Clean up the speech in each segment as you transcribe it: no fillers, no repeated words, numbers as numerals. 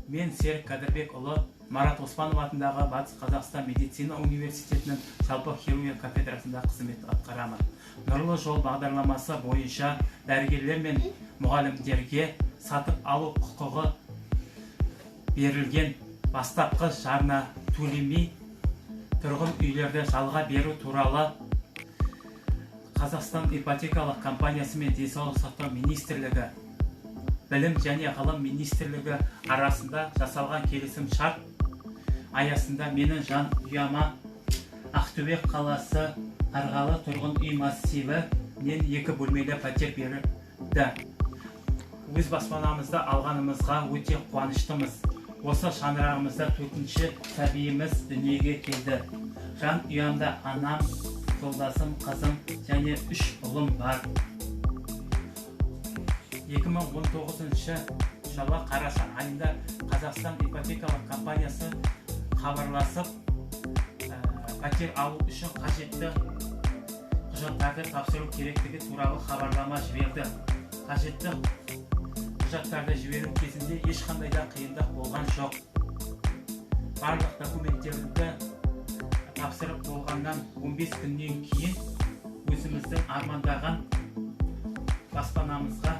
Мен Серік Қадырбекұлы, Марат Оспанов атындағы Батыс Қазақстан медицина университетінің жалпы хирургия кафедрасында қызмет атқарамын. Нұрлы жол бағдарламасы бойынша дәрігерлер мен мұғалімдерге сатып алу құқығы берілген бастапқы жарна төлемей тұрғын үйлерді жалға беру туралы Қазақстан ипотекалық компаниясы мен денсаулық сақтау министрлігі, білім және ғылым министрлігі арасында жасалған келісім шарт аясында менің жан ұяма Ақтөбе қаласы Қарғалы тұрғын үй массиві мен 2 бөлмелі пәтер берілді. Өз баспанамызды алғанымызға өте қуаныштымыз. Осы шаңырағымызда 4-ші сәбиіміз дүниеге келді. Жан ұямда анам, жолдасым, қызым және 3 ұлым бар. 2019 жылы қараша айында Қазақстан ипотекалық компаниясы хабарласып, пәтер алу үшін қажетті құжаттарды тапсыру керектігі туралы хабарлама жіберді. Қажетті құжаттарды жіберу кезінде ешқандай да қиындық болған жоқ. Барлық документтерді тапсырып болғаннан 15 күннен кейін өзіміздің армандаған баспанамызға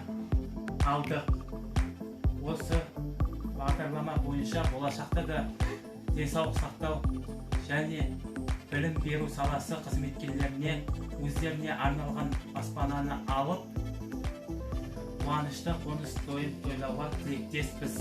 алдық. Осы бағдарлама бойынша болашақта да денсаулық сақтау және білім беру саласы қызметкерлеріне өздеріне арналған баспананы алып, қуанышты қоныс тойын тойлауға тілектеспіз.